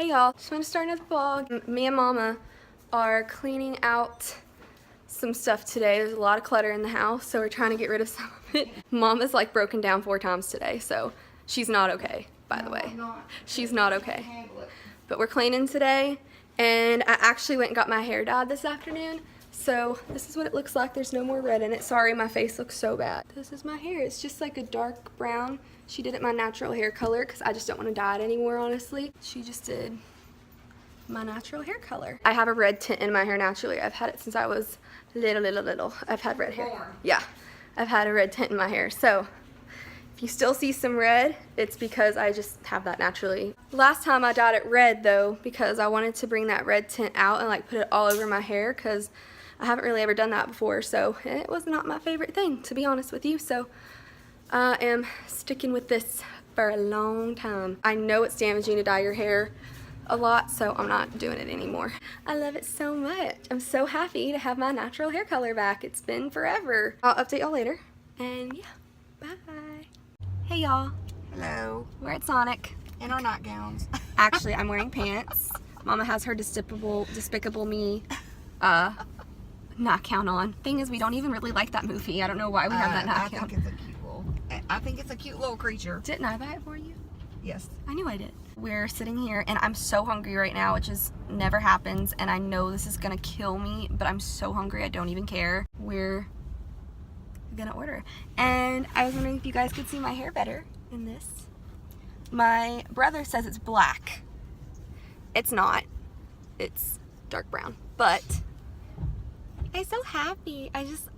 Hey y'all, just want to start another vlog. Me and Mama are cleaning out some stuff today. There's a lot of clutter in the house, so we're trying to get rid of some of it. Mama's like broken down 4 times today, so she's not okay, by the way. She's not okay. But we're cleaning today, and I actually went and got my hair dyed this afternoon. So this is what it looks like. There's no more red in it. Sorry, my face looks so bad. This is my hair. It's just like a dark brown. She did it my natural hair color because I just don't want to dye it anymore, honestly. She just did my natural hair color. I have a red tint in my hair naturally. I've had it since I was little. I've had red hair. Yeah, I've had a red tint in my hair. So if you still see some red, it's because I just have that naturally. Last time I dyed it red though, because I wanted to bring that red tint out and like put it all over my hair because I haven't really ever done that before, so it was not my favorite thing, to be honest with you. So I am sticking with this for a long time. I know it's damaging to dye your hair a lot, so I'm not doing it anymore. I love it so much. I'm so happy to have my natural hair color back. It's been forever. I'll update y'all later, and yeah, bye. Hey y'all. Hello. We're at Sonic. In our nightgowns. Actually, I'm wearing pants. Mama has her Despicable Me nightgown on. Thing is, we don't even really like that movie. I don't know why we have that nightgown. I think it's a cute little creature. Didn't I buy it for you? Yes. I knew I did. We're sitting here and I'm so hungry right now, which is never happens, and I know this is gonna kill me, but I'm so hungry I don't even care. We're gonna order. And I was wondering if you guys could see my hair better in this. My brother says it's black. It's not. It's dark brown. But I'm so happy.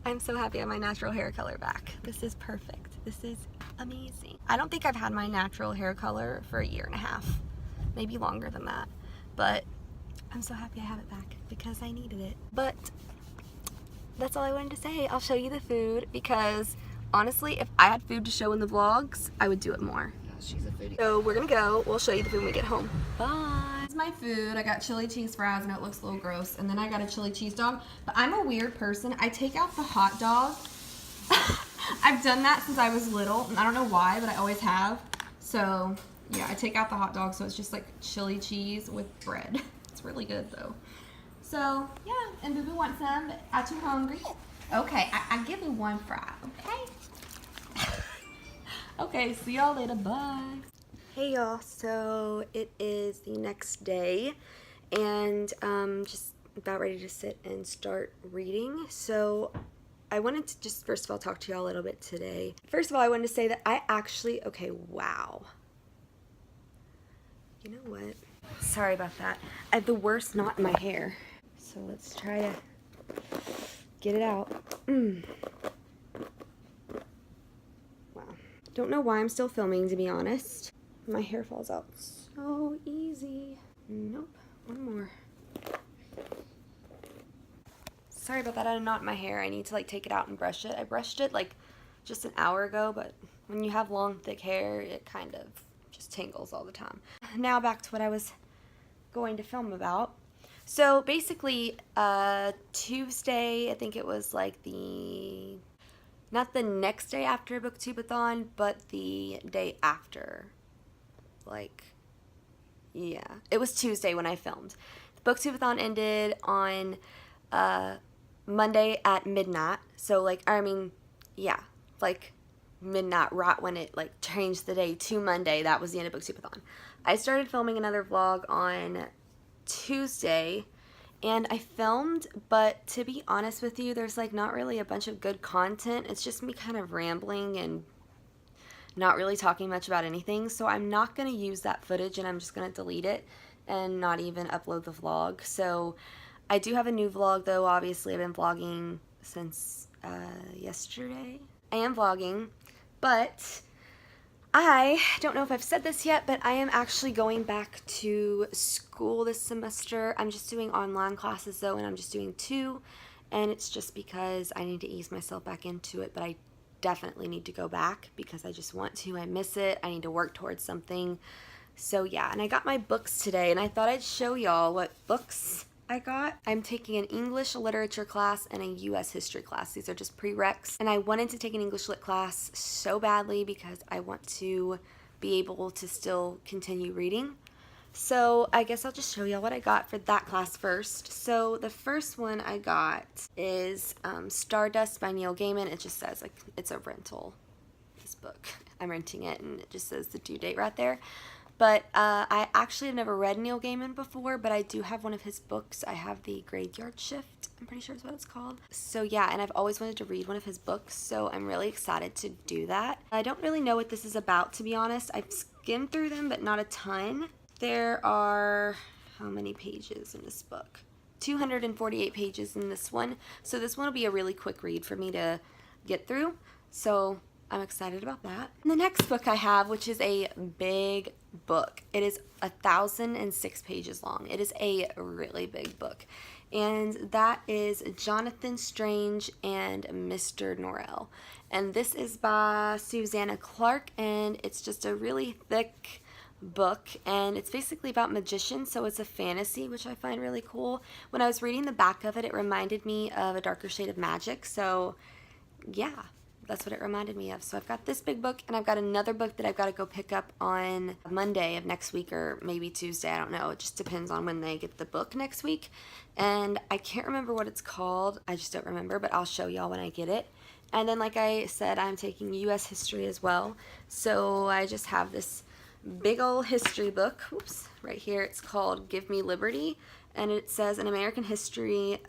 I'm so happy I have my natural hair color back. This is perfect. This is amazing. I don't think I've had my natural hair color for a year and a half. Maybe longer than that. But I'm so happy I have it back because I needed it. But that's all I wanted to say. I'll show you the food because honestly, if I had food to show in the vlogs, I would do it more. She's a foodie. So we're gonna go. We'll show you the food when we get home. Bye. This is my food. I got chili cheese fries. I know it looks a little gross. And then I got a chili cheese dog. But I'm a weird person. I take out the hot dog. I've done that since I was little. And I don't know why, but I always have. So yeah, I take out the hot dog. So it's just like chili cheese with bread. It's really good though. So yeah, and Boo Boo wants some, but I'm too hungry. Okay, I give you one fry, okay? Okay, see y'all later, bye. Hey y'all, so it is the next day, and just about ready to sit and start reading. So I wanted to just first of all talk to y'all a little bit today. First of all, I wanted to say that I actually, okay, wow. You know what? Sorry about that. I have the worst knot in my hair. So let's try to get it out. Wow. Don't know why I'm still filming, to be honest. My hair falls out so easy. Nope. One more. Sorry about that. I had a knot in my hair. I need to like take it out and brush it. I brushed it like just an hour ago, but when you have long, thick hair, it kind of just tangles all the time. Now back to what I was going to film about. So basically, Tuesday, I think it was like not the next day after Booktubeathon, but the day after. Like, yeah, it was Tuesday when I filmed. The Booktubeathon ended on Monday at midnight. So like, I mean, yeah, like midnight, right when it like changed the day to Monday. That was the end of Booktubeathon. I started filming another vlog on Tuesday, and I filmed, but to be honest with you, there's like not really a bunch of good content. It's just me kind of rambling and not really talking much about anything, so I'm not going to use that footage, and I'm just going to delete it and not even upload the vlog. So I do have a new vlog though. Obviously I've been vlogging since yesterday. I am vlogging, but I don't know if I've said this yet, but I am actually going back to school this semester. I'm just doing online classes though, and I'm just doing 2, and it's just because I need to ease myself back into it, but I definitely need to go back because I just want to. I miss it. I need to work towards something. So yeah, and I got my books today, and I thought I'd show y'all what books I got. I'm taking an English literature class and a US history class. These are just prereqs, and I wanted to take an English lit class so badly because I want to be able to still continue reading. So I guess I'll just show y'all what I got for that class first. So the first one I got is Stardust by Neil Gaiman. It just says, like, it's a rental, this book. I'm renting it, and it just says the due date right there. But I actually have never read Neil Gaiman before, but I do have one of his books. I have the Graveyard Shift, I'm pretty sure is what it's called. So yeah, and I've always wanted to read one of his books, so I'm really excited to do that. I don't really know what this is about, to be honest. I've skimmed through them, but not a ton. There are, how many pages in this book? 248 pages in this one. So this one will be a really quick read for me to get through. So I'm excited about that. And the next book I have, which is a big book. It is 1,006 pages long. It is a really big book. And that is Jonathan Strange and Mr. Norrell. And this is by Susanna Clark, and it's just a really thick book, and it's basically about magicians, so it's a fantasy, which I find really cool. When I was reading the back of it, it reminded me of A Darker Shade of Magic, so yeah, that's what it reminded me of. So I've got this big book, and I've got another book that I've got to go pick up on Monday of next week, or maybe Tuesday, I don't know. It just depends on when they get the book next week, and I can't remember what it's called. I just don't remember, but I'll show y'all when I get it. And then, like I said, I'm taking U.S. history as well, so I just have this big old history book, oops, right here. It's called Give Me Liberty, and it says An American History,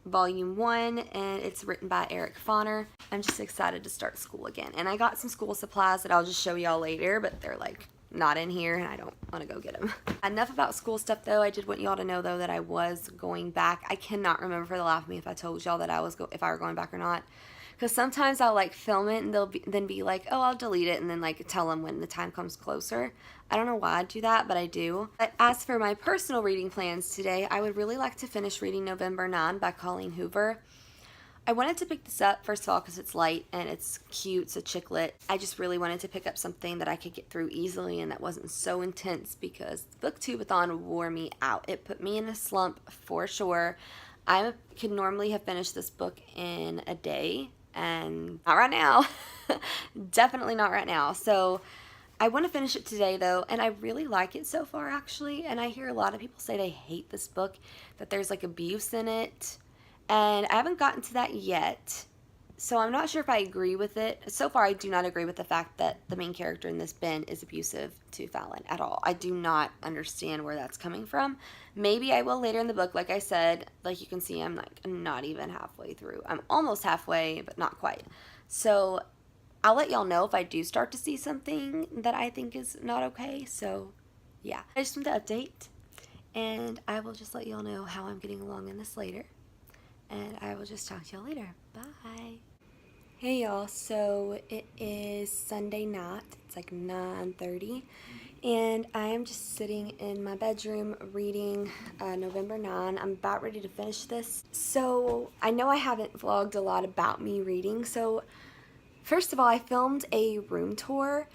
Volume 1, and it's written by Eric Foner. I'm just excited to start school again. And I got some school supplies that I'll just show y'all later, but they're like not in here, and I don't want to go get them. Enough about school stuff, though. I did want y'all to know, though, that I was going back. I cannot remember for the life of me if I told y'all that I was if I were going back or not. Because sometimes I'll like film it and they'll then be like, oh, I'll delete it, and then like tell them when the time comes closer. I don't know why I do that, but I do. But as for my personal reading plans today, I would really like to finish reading November 9 by Colleen Hoover. I wanted to pick this up, first of all, because it's light and it's cute, it's a chick lit. I just really wanted to pick up something that I could get through easily and that wasn't so intense, because Booktubeathon wore me out. It put me in a slump for sure. I could normally have finished this book in a day, and not right now. Definitely not right now. So I want to finish it today, though, and I really like it so far, actually. And I hear a lot of people say they hate this book, that there's like abuse in it, and I haven't gotten to that yet, so I'm not sure if I agree with it. So far, I do not agree with the fact that the main character in this, Ben, is abusive to Fallon at all. I do not understand where that's coming from. Maybe I will later in the book. Like I said, like you can see, I'm like not even halfway through. I'm almost halfway, but not quite. So I'll let y'all know if I do start to see something that I think is not okay. So yeah, I just want to update, and I will just let y'all know how I'm getting along in this later. And I will just talk to y'all later. Bye. Hey y'all, so it is Sunday night. It's like 9:30, and I am just sitting in my bedroom reading November 9. I'm about ready to finish this. So I know I haven't vlogged a lot about me reading. So first of all, I filmed a room tour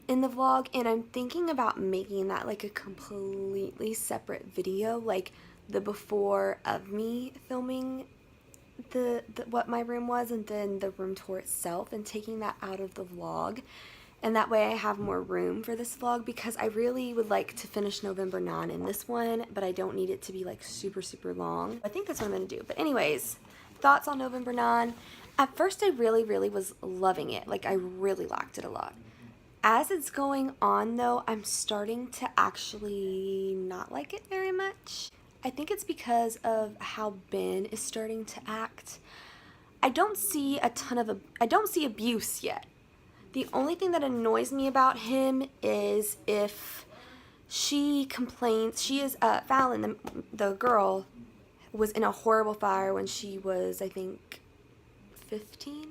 in the vlog, and I'm thinking about making that like a completely separate video, like the before of me filming the what my room was, and then the room tour itself, and taking that out of the vlog, and that way I have more room for this vlog, because I really would like to finish November 9 in this one, but I don't need it to be like super long. I think that's what I'm gonna do. But anyways, thoughts on November 9. At first I really was loving it. Like I really liked it a lot. As it's going on, though, I'm starting to actually not like it very much. I think it's because of how Ben is starting to act. I don't see abuse yet. The only thing that annoys me about him is if she complains. She is Fallon, the girl, was in a horrible fire when she was, I think, 15.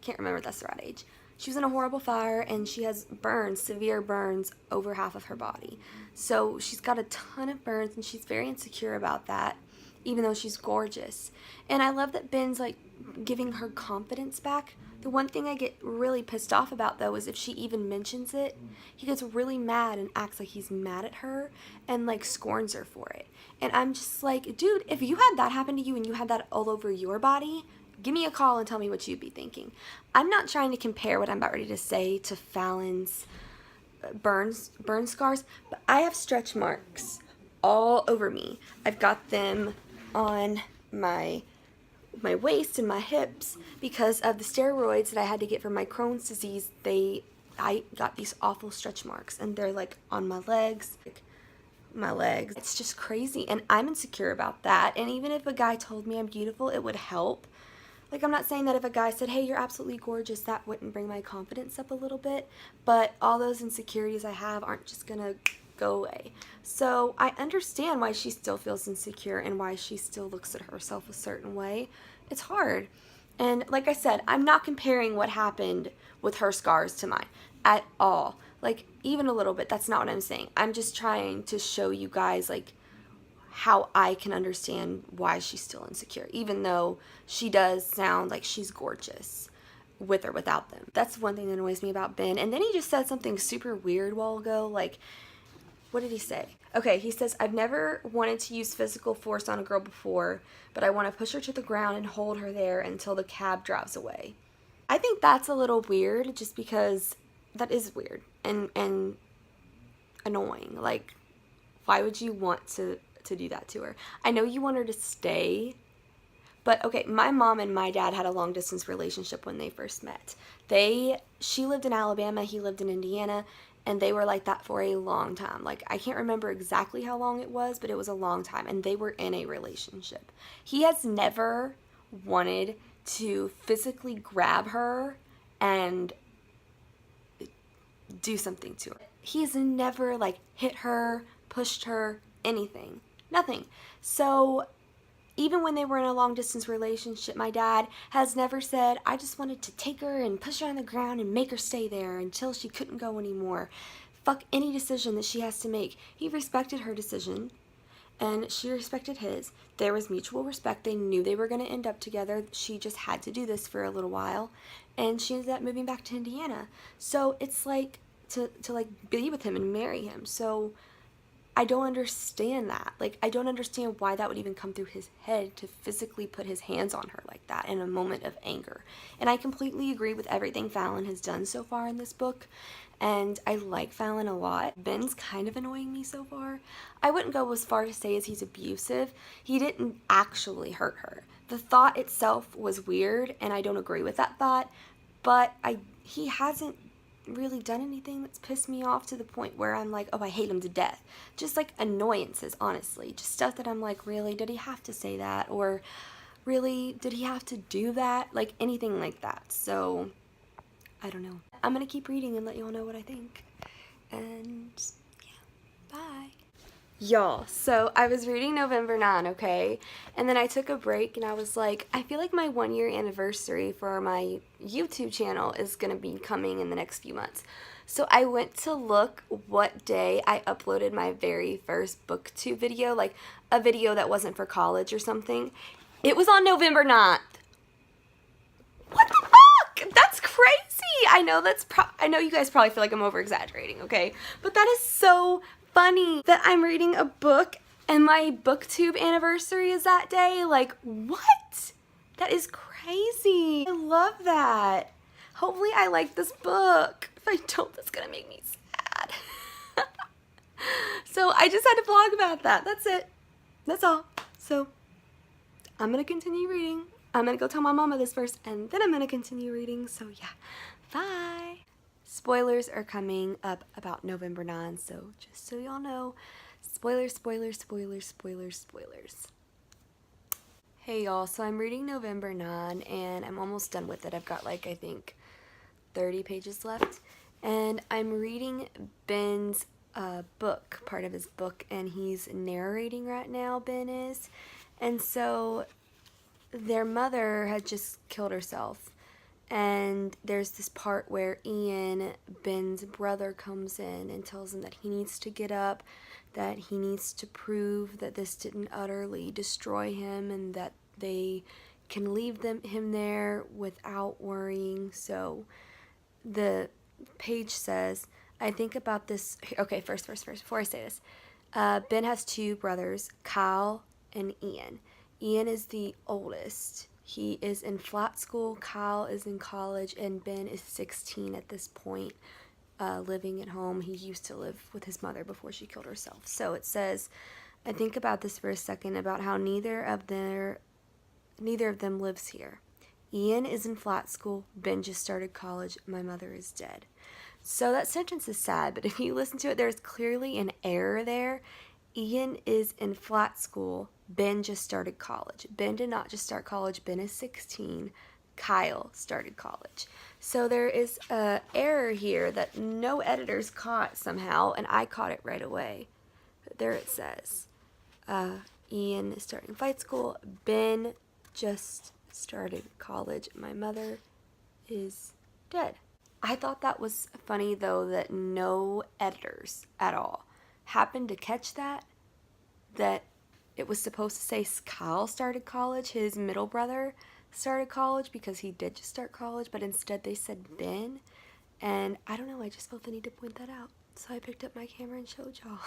Can't remember if that's the right age. She was in a horrible fire, and she has burns, severe burns, over half of her body. So she's got a ton of burns, and she's very insecure about that, even though she's gorgeous. And I love that Ben's like giving her confidence back. The one thing I get really pissed off about, though, is if she even mentions it, he gets really mad and acts like he's mad at her and like scorns her for it. And I'm just like, dude, if you had that happen to you and you had that all over your body, give me a call and tell me what you'd be thinking. I'm not trying to compare what I'm about ready to say to Fallon's burn scars, but I have stretch marks all over me. I've got them on my waist and my hips because of the steroids that I had to get for my Crohn's disease. I got these awful stretch marks, and they're like on my legs. It's just crazy, and I'm insecure about that. And even if a guy told me I'm beautiful, it would help. Like, I'm not saying that if a guy said, hey, you're absolutely gorgeous, that wouldn't bring my confidence up a little bit, but all those insecurities I have aren't just gonna go away. So I understand why she still feels insecure and why she still looks at herself a certain way. It's hard. And like I said, I'm not comparing what happened with her scars to mine at all. Like, even a little bit. That's not what I'm saying. I'm just trying to show you guys, like, how I can understand why she's still insecure, even though she does sound like she's gorgeous with or without them. That's one thing that annoys me about Ben. And then he just said something super weird a while ago. Like, what did he say? Okay, he says, I've never wanted to use physical force on a girl before, but I want to push her to the ground and hold her there until the cab drives away. I think that's a little weird, just because that is weird and annoying. Like, why would you want to do that to her? I know you want her to stay, but okay, my mom and my dad had a long distance relationship when they first met. She lived in Alabama, he lived in Indiana, and they were like that for a long time. Like, I can't remember exactly how long it was, but it was a long time, and they were in a relationship. He has never wanted to physically grab her and do something to her. He's never, like, hit her, pushed her, anything. Nothing. So even when they were in a long distance relationship, my dad has never said, I just wanted to take her and push her on the ground and make her stay there until she couldn't go anymore. Fuck any decision that she has to make. He respected her decision, and she respected his. There was mutual respect. They knew they were going to end up together. She just had to do this for a little while, and she ended up moving back to Indiana. So it's like to like be with him and marry him. So I don't understand that. Like, I don't understand why that would even come through his head to physically put his hands on her like that in a moment of anger. And I completely agree with everything Fallon has done so far in this book, and I like Fallon a lot. Ben's kind of annoying me so far. I wouldn't go as far to say as he's abusive. He didn't actually hurt her. The thought itself was weird, and I don't agree with that thought, but he hasn't really done anything that's pissed me off to the point where I'm like, oh, I hate him to death. Just like annoyances, honestly. Just stuff that I'm like, really, did he have to say that? Or really, did he have to do that? Like, anything like that. So, I don't know. I'm gonna keep reading and let y'all know what I think. And yeah, bye. Y'all, so I was reading November 9, okay? And then I took a break and I was like, I feel like my 1-year anniversary for my YouTube channel is going to be coming in the next few months. So I went to look what day I uploaded my very first BookTube video, like a video that wasn't for college or something. It was on November 9th. What the fuck? That's crazy. I know I know you guys probably feel like I'm over exaggerating, okay? But that is so funny that I'm reading a book and my BookTube anniversary is that day. Like, what? That is crazy. I love that. Hopefully I like this book. If I don't, that's gonna make me sad. So I just had to vlog about that. That's it. That's all. So I'm gonna continue reading. I'm gonna go tell my mama this first, and then I'm gonna continue reading. So yeah, bye. Spoilers are coming up about November 9, so just so y'all know, spoilers, spoilers, spoilers, spoilers, spoilers. Hey y'all, so I'm reading November 9, and I'm almost done with it. I've got like, I think, 30 pages left, and I'm reading Ben's book, part of his book, and he's narrating right now, Ben is, and so their mother had just killed herself. And there's this part where Ian, Ben's brother, comes in and tells him that he needs to get up, that he needs to prove that this didn't utterly destroy him, and that they can leave him there without worrying. So the page says, I think about this. Okay, first, before I say this, Ben has 2 brothers, Kyle and Ian. Ian is the oldest. He is in flat school, Kyle is in college, and Ben is 16 at this point. living at home. He used to live with his mother before she killed herself. So it says, I think about this for a second, about how neither of them lives here. Ian is in flat school. Ben just started college. My mother is dead. So that sentence is sad, but if you listen to it, there's clearly an error there. Ian is in flat school. Ben just started college. Ben did not just start college. Ben is 16. Kyle started college. So there is a error here that no editors caught somehow, and I caught it right away. There it says, Ian is starting flight school. Ben just started college. My mother is dead. I thought that was funny, though, that no editors at all happened to catch that it was supposed to say Kyle started college, his middle brother started college, because he did just start college, but instead they said Ben. And I don't know, I just felt the need to point that out. So I picked up my camera and showed y'all.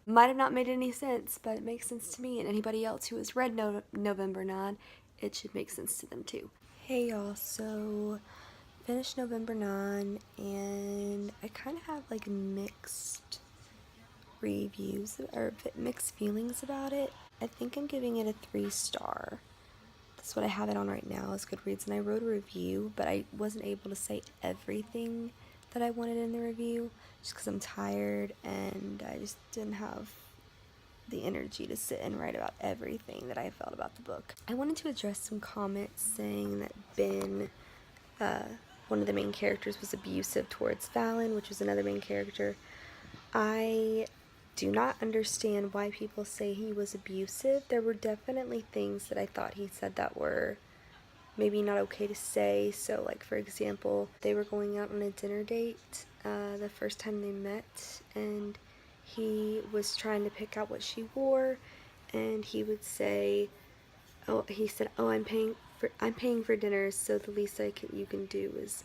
Might have not made any sense, but it makes sense to me. And anybody else who has read November 9, it should make sense to them too. Hey y'all, so finished November 9, and I kind of have like mixed reviews or mixed feelings about it. I think I'm giving it a 3-star. That's what I have it on right now, is Goodreads, and I wrote a review, but I wasn't able to say everything that I wanted in the review just because I'm tired and I just didn't have the energy to sit and write about everything that I felt about the book. I wanted to address some comments saying that Ben, one of the main characters, was abusive towards Fallon, which was another main character. I do not understand why people say he was abusive. There were definitely things that I thought he said that were maybe not okay to say. So, like, for example, they were going out on a dinner date the first time they met, and he was trying to pick out what she wore, and he would say, he said, I'm paying for dinner, so the least you can do is,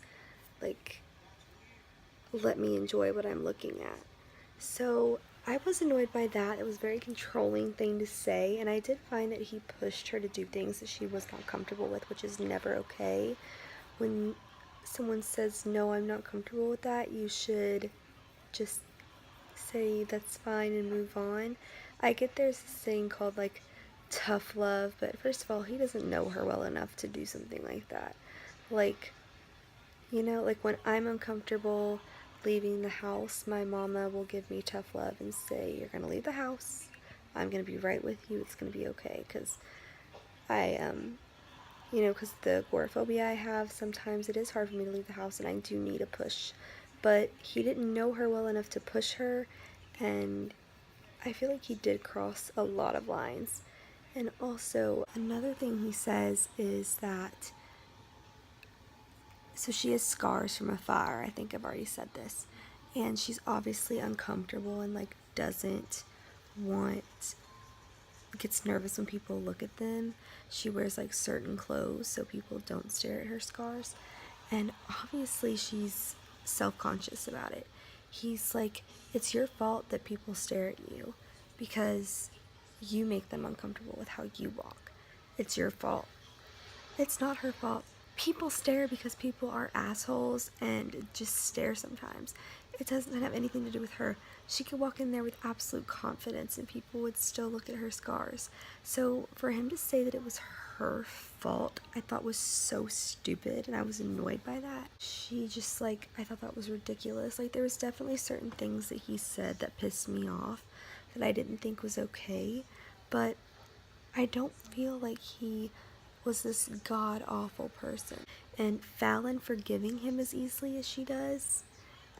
like, let me enjoy what I'm looking at. So I was annoyed by that. It was a very controlling thing to say, and I did find that he pushed her to do things that she was not comfortable with, which is never okay. When someone says, no, I'm not comfortable with that, you should just say that's fine and move on. I get there's this thing called, like, tough love, but first of all, he doesn't know her well enough to do something like that. Like, you know, like, when I'm uncomfortable leaving the house, my mama will give me tough love and say, you're gonna leave the house, I'm gonna be right with you, it's gonna be okay, because because the agoraphobia I have, sometimes it is hard for me to leave the house, and I do need a push. But he didn't know her well enough to push her, and I feel like he did cross a lot of lines. And also, another thing he says is that, so she has scars from a fire, I think I've already said this, and she's obviously uncomfortable and, like, gets nervous when people look at them. She wears, like, certain clothes so people don't stare at her scars, and obviously she's self-conscious about it. He's like, it's your fault that people stare at you because you make them uncomfortable with how you walk. It's your fault. It's not her fault. People stare because people are assholes and just stare sometimes. It doesn't have anything to do with her. She could walk in there with absolute confidence and people would still look at her scars. So for him to say that it was her fault, I thought was so stupid, and I was annoyed by that. She just, like, I thought that was ridiculous. Like, there was definitely certain things that he said that pissed me off that I didn't think was okay, but I don't feel like he was this god-awful person. And Fallon forgiving him as easily as she does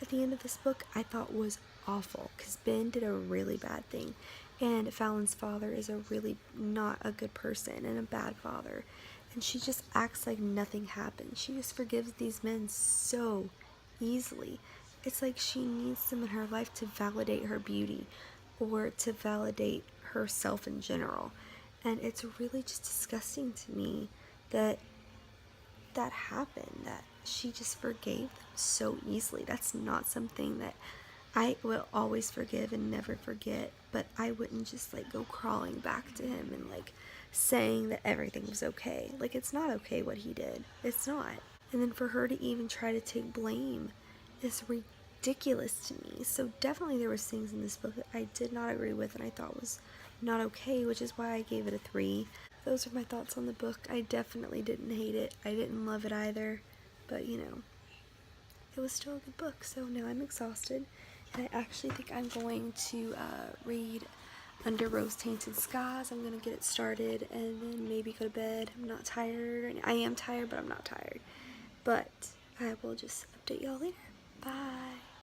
at the end of this book, I thought was awful, because Ben did a really bad thing, and Fallon's father is a really not a good person and a bad father, and she just acts like nothing happened. She just forgives these men so easily. It's like she needs them in her life to validate her beauty or to validate herself in general. And it's really just disgusting to me that happened, that she just forgave them so easily. That's not something that I will always forgive and never forget, but I wouldn't just, like, go crawling back to him and, like, saying that everything was okay. Like, it's not okay what he did. It's not. And then for her to even try to take blame is ridiculous. ridiculous to me. So definitely there was things in this book that I did not agree with and I thought was not okay, which is why I gave it a 3. Those are my thoughts on the book. I definitely didn't hate it. I didn't love it either, but you know, it was still a good book. So now I'm exhausted, and I actually think I'm going to read Under Rose-Tainted Skies. I'm gonna get it started and then maybe go to bed. I'm not tired. I am tired, but I'm not tired. But I will just update y'all later. Bye.